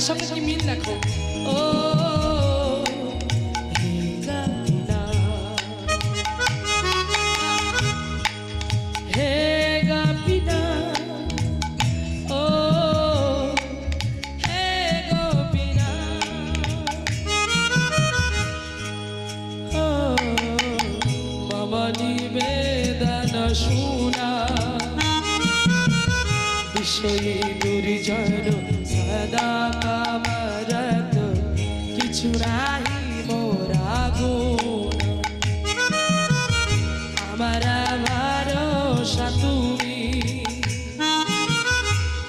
সঙ্গে কি মিল দেখো। ও হে গোপীনা, ও হে গোপীনা, ও মম নিবেদন শুনা, বিষয়ী দুর্জন সদা কামরত, কিছু নাহি মোরা গুণ, আমার ভরসা তুমি,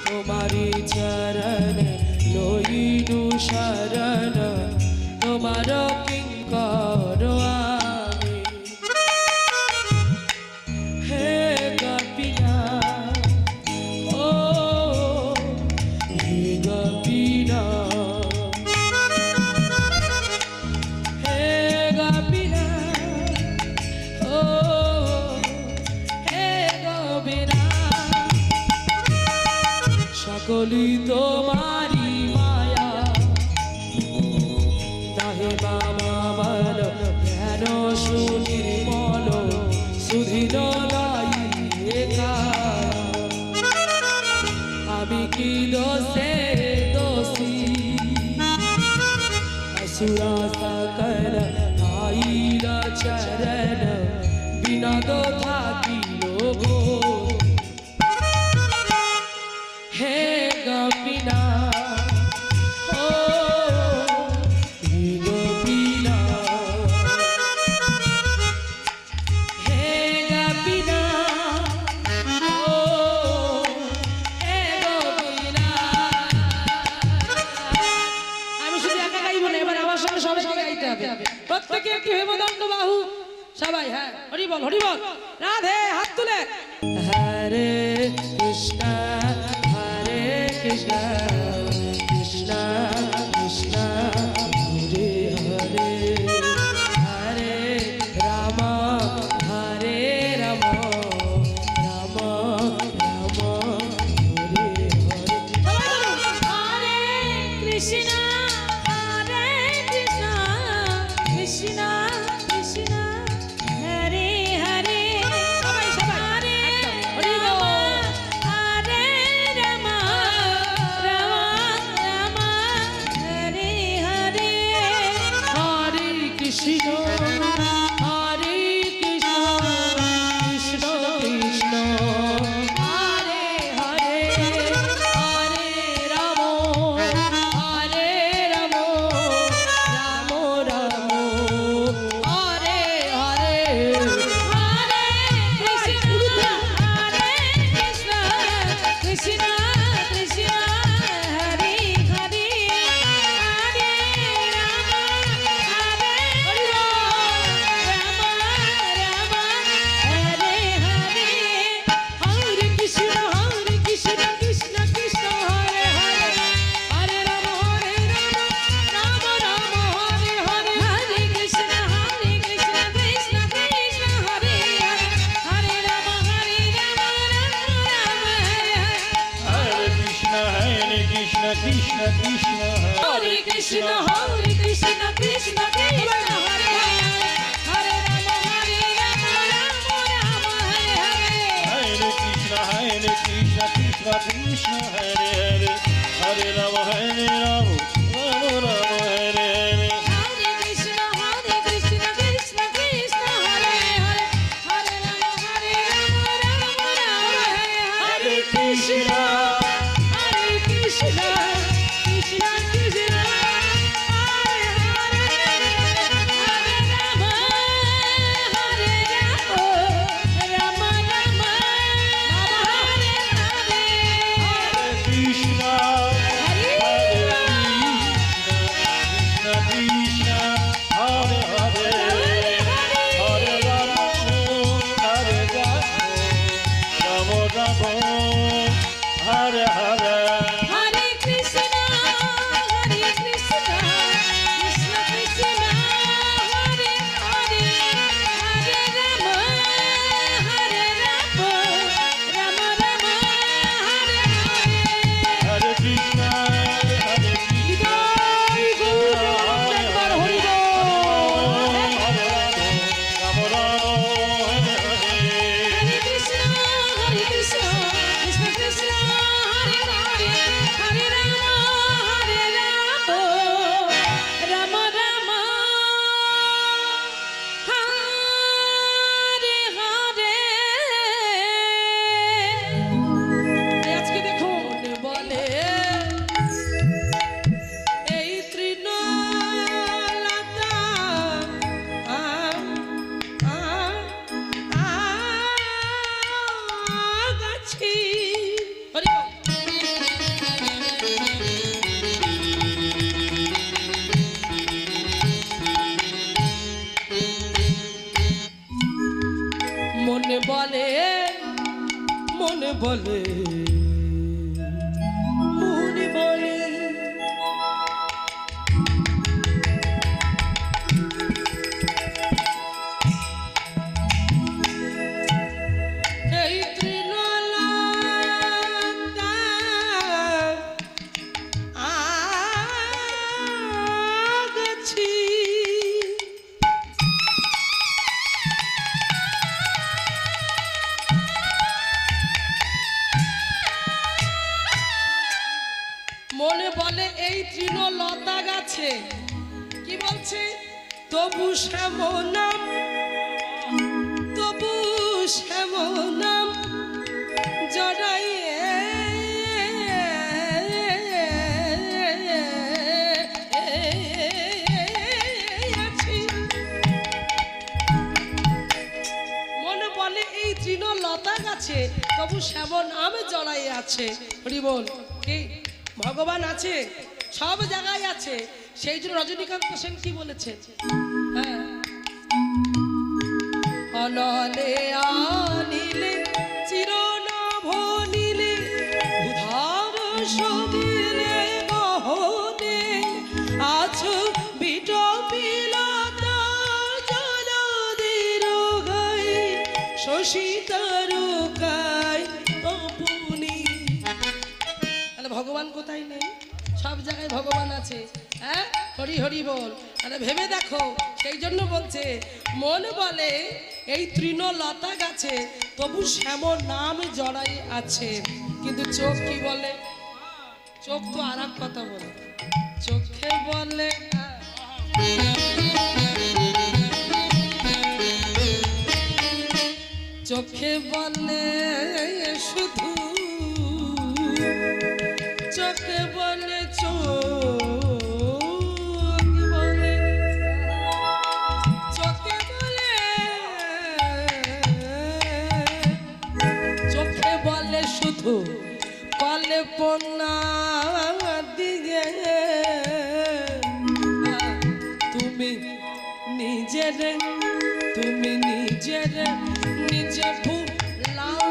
তোমারি চরণ লইনু শরণ, তোমার কিঙ্কর আমি। হে গোপীনা, ও হে গোপীনা, হে গোপীনা, ও হে গোপীনা, সকলি তোমারি মায়া, নাহে বাবা বল জ্ঞান সুনির্মল, সুধীর লাই একা, আমি কি দোষে দোষী, असुरा सकल आइल चरण, बिनद থাকিল গো। হে গোপীনা, ও হে গোপীনা, হে গোপীনা, ও হে গোপীনা। আমি শুধু একা গাইব না, এবার আমার সঙ্গে সবাইকে গাইতে হবে। প্রত্যেকে একটু হেমদণ্ড বাহু সবাই। হ্যাঁ, হরি বল হরি বল, রাধে হাত তুলে। হরে কৃষ্ণ হরে কৃষ্ণ, কৃষ্ণ কৃষ্ণ হরে হরে, হরে রাম হরে রাম, রাম রাম হরে হরে। হরে কৃষ্ণ হরে কৃষ্ণ, কৃষ্ণ কৃষ্ণ হরে হরে, সবাই সবাই হরে হরি বল। হরে রাম, রাম রাম হরে হরে, হরে কৃষ্ণ হরে কৃষ্ণ, কৃষ্ণ কৃষ্ণ হরে হরে, হরে রাম হরে রাম, রাম রাম হরে হরে। হরে কৃষ্ণ হরে কৃষ্ণ, কৃষ্ণ কৃষ্ণ হরে হরে, হরে রাম হরে রাম, রাম হরে হরে, হরে কৃষ্ণ কৃষ্ণ কৃষ্ণ হরে হরে, হরে রাম রাম রাম হরে হরে, হরে কৃষ্ণ কৃষ্ণ কৃষ্ণ হরে হরে, হরে Ram Ram Ram Hare Hare, Hare Krishna, Krishna Krishna, হরে কৃষ্ণ কৃষ্ণ কৃষ্ণ হরে হরে, হরে Ram Ram Ram Hare Hare, Hare Krishna, Krishna Krishna, Hare Hare, Hare Rama, Rama Rama, Hare Hare. হরে কৃষ্ণ কৃষ্ণ কৃষ্ণ হরে হরে, হরে রাম রাম রাম হরে হরে, Krishna, হরে কৃষ্ণ কৃষ্ণ কৃষ্ণ হরে হরে, হরে রাম হরে রাম, রাম রাম হরে হরে, Krishna, হরে Krishna Krishna, Hare Hare, Hare Rama, Hare Rama, Rama Rama, Hare Hare. হরে কৃষ্ণ কৃষ্ণ কৃষ্ণ হরে হরে, হরে Ram Ram Ram Hare Hare, Hare Krishna, Hare Krishna, আছি। হরি বল। মনে বলে মনে বলে মনে বলে এই তৃণলতা আগাছি মনে বলে এই তৃণলতা গাছে কি বলছে তবু শ্যামনাম তবু শ্যামনাম জড়াইয়ে আছি। মনে বলে এই তৃণলতা গাছে তবু শ্যামনাম জড়াই আছে। হরি বল। কি ভগবান আছে, সব জায়গায় আছে। সেই জন্য রজনীকান্ত সেন কি বলেছে? হ্যাঁ, অনলে আনিলে চিরনভ নীলে উধার সবিলে গহনে আছো বিটপিলতা জলধির গায়ে শশী তারকায় তপনি। তাহলে ভগবান কোথায় নেই? সব জায়গায় ভগবান আছে। হ্যাঁ, হরি হরি বল। আরে ভেবে দেখো, সেই জন্য বলছে মন বলে এই তৃণলতা গাছে তবু শ্যাম নাম জড়াই আছে। কিন্তু চোখ কি বলে? চোখ তো আর এক কথা বলে। চোখে বলে চোখে বলে শুধু চোখে বলে চোখে বলে শুধু কল্পনা দিগে তুমি নিজের নিজে ভুলাও।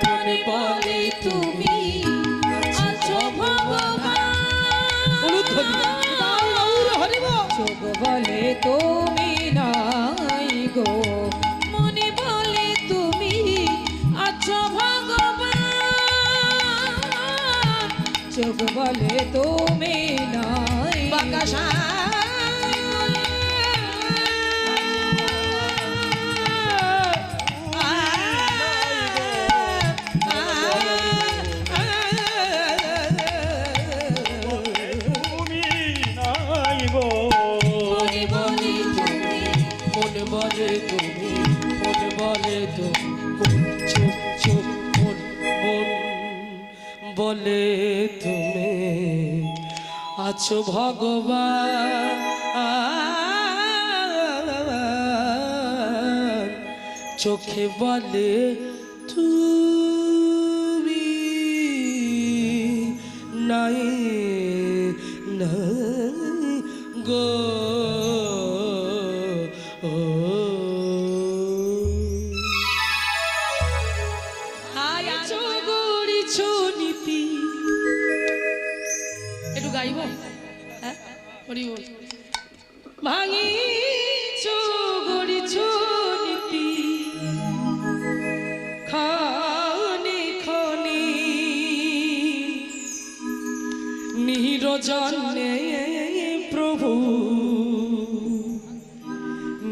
মনে বলে তুমি আছো ভগবান। চোখ বলে তুমি নাই গো, মনে বলে তুমি আছো ভগবান। চোখ বলে তুমি নাই বাকাশা তুমি নাই গো, মনে বলে তুমি মনে বলে তুমি মনে বলে তুমি চুপ চুপ মন মন বলে তুমি আছো ভগবান। চোখে বলে তুমি নাই নাই গো। একটু গাইব? হ্যাঁ, হরি বল। ভাঙি চৌগড়ি নীতি খানি খনি নিরজনে প্রভু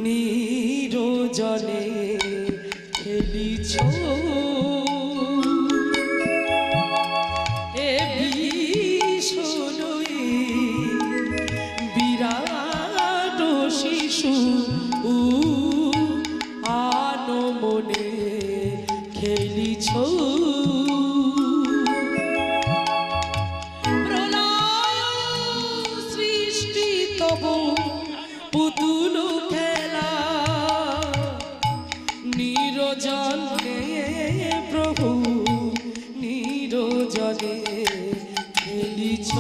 নিরজনে খেলিছ এ বিশ্বনয়ে বিরাট শিশু আনমনে খেলিছ। প্রলয় সৃষ্টি তব পুতুল খেলা নিরজনে প্রভু নিরজনে খেলিছ।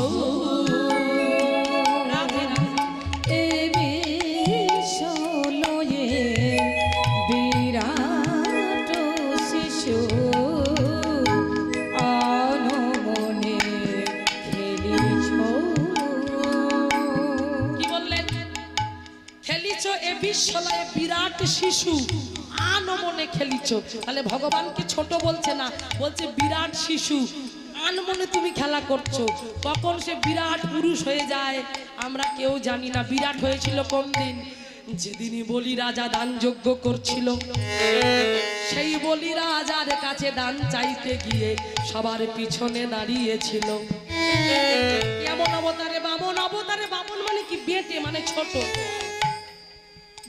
রাধে রাধে। এ বিশ্বলয়ে বিরাট শিশু অনমনে খেলিছ। কি বললেন? খেলিছ এ বিশ্বলয়ে বিরাট শিশু আনমনে খেলিছ। তাহলে ভগবানকে ছোট বলছে না, বলছে বিরাট শিশু আনমনে তুমি খেলা করছো। কখন সে বিরাট পুরুষ হয়ে যায় আমরা কেউ জানি না। বিরাট হয়েছিল কোন দিন? যেদিনই বলি রাজা দান যজ্ঞ করছিল, সেই বলি রাজার কাছে দান চাইতে গিয়ে সবার পিছনে দাঁড়িয়েছিল। এমন অবতারে বামন, অবতারে বামন মানে কি? বেটে মানে ছোট,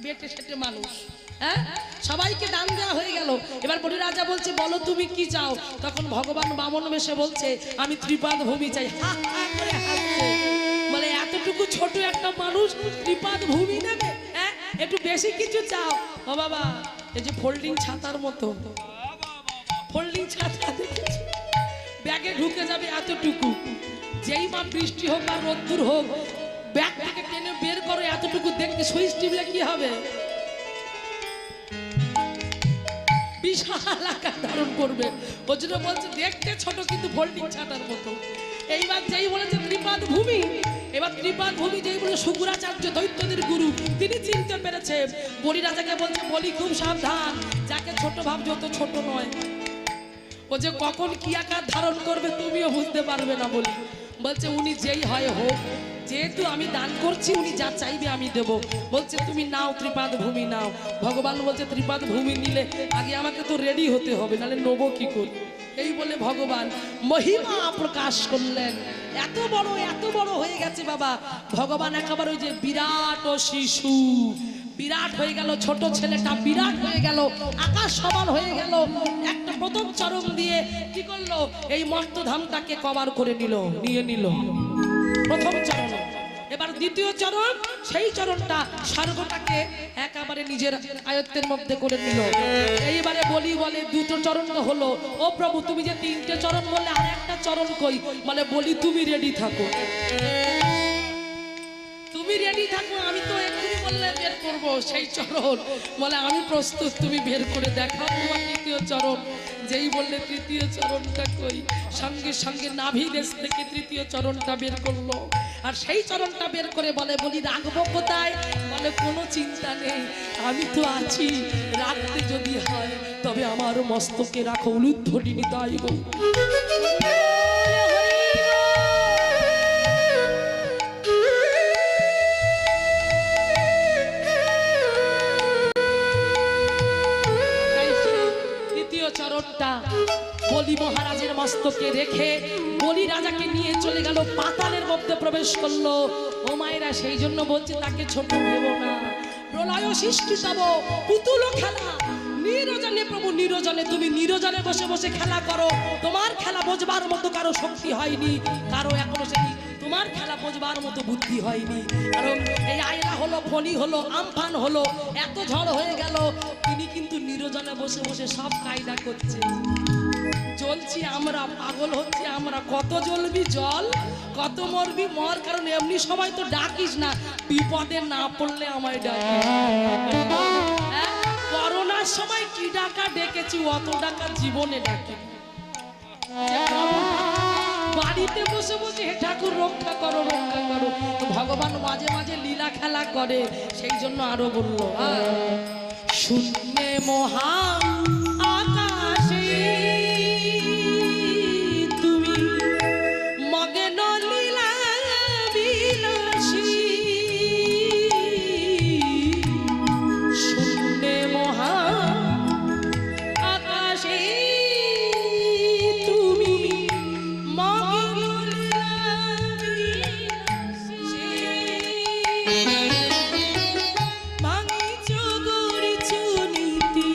বেটে সেটে মানুষ। হ্যাঁ, সবাইকে দান দেওয়া হয়ে গেল। এবার বলি রাজা বলছে বলো তুমি কি চাও? তখন ভগবান বামন বেশে বলছে আমি ত্রিপাদ ভূমি চাই। হা হা করে হাসছে, মানে এতটুকু ছোট একটা মানুষ ত্রিপাদ ভূমি নেবে? হ্যাঁ, একটু বেশি কিছু চাও। ও বাবা, এই যে ফোল্ডিং ছাতার মতো, ফোল্ডিং ছাতা দেখেছি, ব্যাগে ঢুকে যাবে এতটুকু। যেই মা বৃষ্টি হোক আর রোদ্দুর হোক, ব্যাগ থেকে টেনে বের করো এতটুকু, দেখতে সুইচ টিপলে কি হবে? বিশাল আকার ধারণ করবে। ওই জন্য বলছে দেখতে ছোট কিন্তু ফোল্ডিং ছাতার মতো। এইবার যেই বলেছে ত্রিপাদ ভূমি, এবার ত্রিপাদ ভূমি যেই বলে শুক্রাচার্য দৈত্যদের গুরু, তিনি চিনতে পেরেছে। বলি রাজাকে বলছে বলি খুব সাবধান, যাকে ছোট ভাবছো তো ছোট নয়। ও যে কখন কি আকার ধারণ করবে তুমিও বুঝতে পারবে না। বলি বলছে উনি যেই হয় হোক, যেহেতু আমি দান করছি উনি যা চাইবে আমি দেব। বলছে তুমি নাও ত্রিপাদ ভূমি নাও। ভগবান বলছে ত্রিপাদ ভূমি নিলে আগে আমাকে তো রেডি হতে হবে, নাহলে নেবো কি করে? এই বলে ভগবান মহিমা প্রকাশ করলেন। এত বড় হয়ে গেছে বাবা ভগবান, একেবারে ওই যে বিরাট ও শিশু, বিরাট হয়ে গেল। ছোট ছেলেটা বিরাট হয়ে গেল, আকাশ সমান হয়ে গেল। একটা প্রথম চরণ দিয়ে কি করলো? এই মর্তধামটাকে কভার করে নিয়ে নিল প্রথম চরণ। এবার দ্বিতীয় চরণ, সেই চরণটা স্বর্গটাকে একেবারে নিজের আয়ত্তের মধ্যে করে নিল। এইবারে বলি বলে দুটো চরণ হলো। ও প্রভু তুমি যে তিনটে চরণ বললে আর একটা চরণ কই? মানে বলি তুমি রেডি থাকো, তুমি রেডি থাকো, আমি তো এক্ষুনি বললে বের করবো সেই চরণ। বলে আমি প্রস্তুত, তুমি বের করে দেখাও তোমার তৃতীয় চরণ। যেই বললে তৃতীয় চরণটা কই, সঙ্গে সঙ্গে নাভি দেশ থেকে তৃতীয় চরণটা বের করলো। আর সেই চরণটা বের করে বলে বলি রাখবো কোথায়? বলে কোনো চিন্তা নেই, আমি তো আছি। রাখতে যদি হয় তবে আমার মস্তকে রাখো উলুধ্বনি তাই গো। চরণটা বলি মহারাজের মস্তকে রেখে বলি রাজাকে নিয়ে চলে গেল, পাতালের মধ্যে প্রবেশ করলো। ও মায়েরা, সেই জন্য বলছি তাকে ছোট ভেবো না। প্রলয় সৃষ্টি তব পুতুল খেলা নিরজনে প্রভু নিরজনে, তুমি নিরজনে বসে বসে খেলা করো। তোমার খেলা বোঝবার মতো কারো শক্তি হয়নি, কারো এখনো সেই তোমার খেলা বোঝবার মতো বুদ্ধি হয়নি। কারণ এই আয়লা হলো, ফণি হলো, আমফান হলো, এত ঝড় হয়ে গেল, তিনি কিন্তু নিরজনে বসে বসে সব কায়দা করছে। জ্বলছি আমরা, পাগল হচ্ছে আমরা। কত জ্বলবি জল, কত মরবি মর। কারণ এমনি সময় তো ডাকিস না, বিপদে না পড়লে আমায় ডাকিস। করোনার সময় কি ডাকা ডেকেছি, অত ডাকা জীবনে ডাকি। বাড়িতে বসে বসে হে ঠাকুর রক্ষা করো রক্ষা করো। ভগবান মাঝে মাঝে লীলা খেলা করে, সেই জন্য আরো বললো শূন্যে মহান আকাশে তুমি মগ্ন লীলা বিলাসী। শূন্যে মহান আকাশে তুমি মগ্ন লীলা বিলাসী। ভাঙিছ গড়িছ নীতি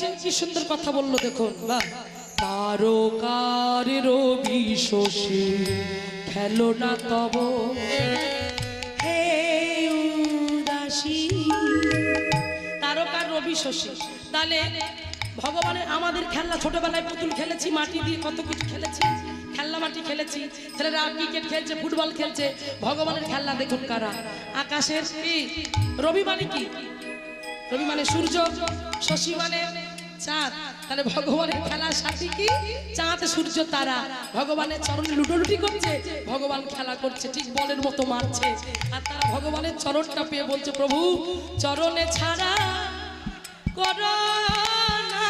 বলছে কি সুন্দর কথা বললো দেখুন বাহ তারকার রবি শশী খেলো না তব হে উদাসী তারকার রবি শশী তাহলে ভগবানের আমাদের খেলনা ছোটবেলায় পুতুল খেলেছি মাটি দিয়ে কত কিছু খেলেছি খেলনা মাটি খেলেছি ছেলেরা ক্রিকেট খেলছে ফুটবল খেলছে ভগবানের খেলনা দেখুন কারা আকাশের কি রবি মানে কি রবি মানে সূর্য শশী মানে চাঁদ তাহলে ভগবানের খেলার সাথে কি চাঁদ সূর্য তারা ভগবানের চরণে লুটোলুটি করছে ভগবান খেলা করছে ঠিক বলের মতো মারছে আর তারা ভগবানের চরণটা পেয়ে বলছে প্রভু চরণে ছাড়া করো না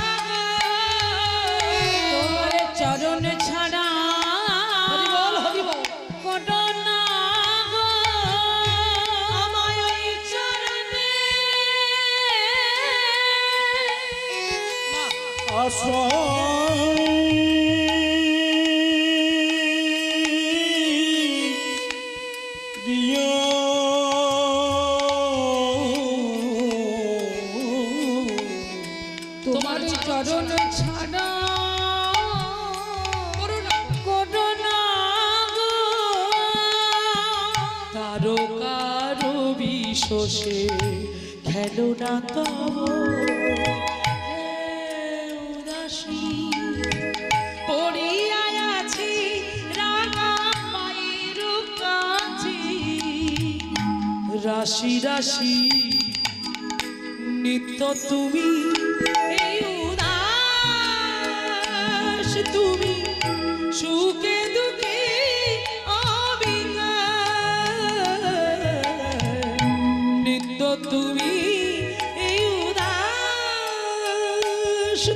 তোমার চরণ ছাড়া হরি বল করো না গো আমায় ওই চরণে আশ্রয় দিও তোমার চরণ ছাড়া করো না গো তারকার বিশ্বসে খেলো না তব উদাসী পড়িয়া আছি রাঙা মায়ের কাছে রাশি রাশি নিত্য তুমি এই উদাস তুমি সুখে দুঃখে নিত্য তুমি এই উদাস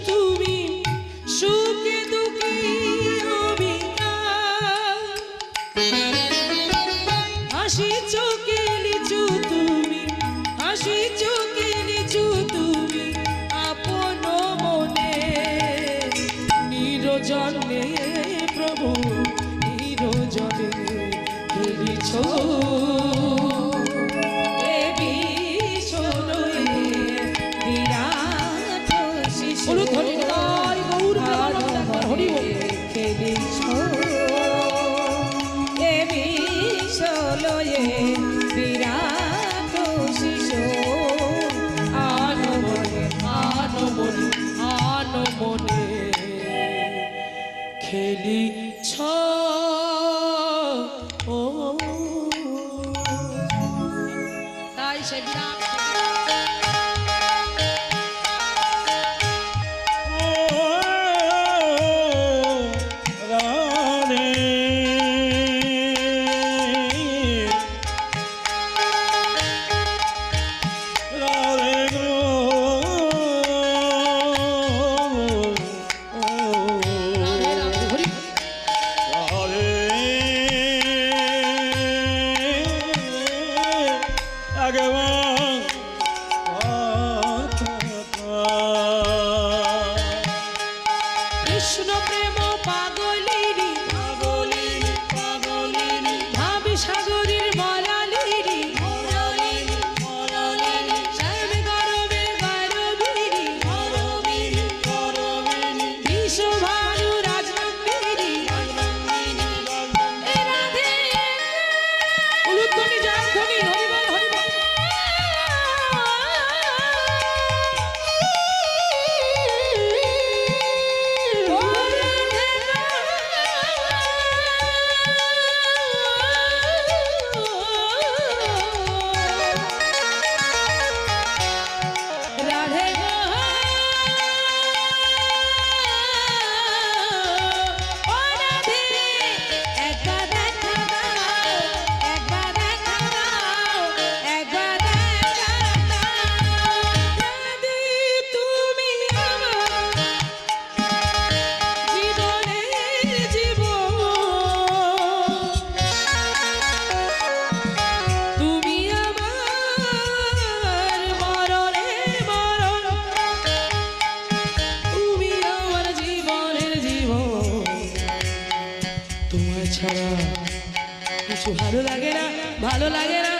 তুমি সুখে দুঃখে হাসি চোখে লিচু তুমি হাসি চোখে লিচু তুমি আপন মনে নিরজনে প্রভু নিরজনে খেলিছ এ বিশ্বরে বিরাট শিশু বলুন হরি হরি গৌর হরি বল খেলিছ এ বিশ্বলয়ে বিরাট শিশু আনমনে আনমনে আনমনে খেলিছ ও তাই সে বিরাট রাধে রাধে গো রাধে রাধে হরি রাধে আগেবান কৃষ্ণ প্রেম পাগলিনী পাগলিনী পাগলিনী ভাবি সাগরীর মলালিনী মরলিনী মরলিনী শ্যাম গরবে গরবিনী গরবিনী গরবিনী বিশ্বভানু রাজনন্দিনী রাজনন্দিনী এ রাধে উলুধ্বনি জয়ধ্বনি হরি বল হরি বল রাধে গো ও রাধে একবার দেখা দাও একবার দেখা দাও একবার দেখা দাও রাধে তুমি আমার জীবনের জীবন তুমি আমার মরণের মরণ তুমি আমার জীবনের জীবন তোমার ছাড়া কিছু ভালো লাগে না ভালো লাগে না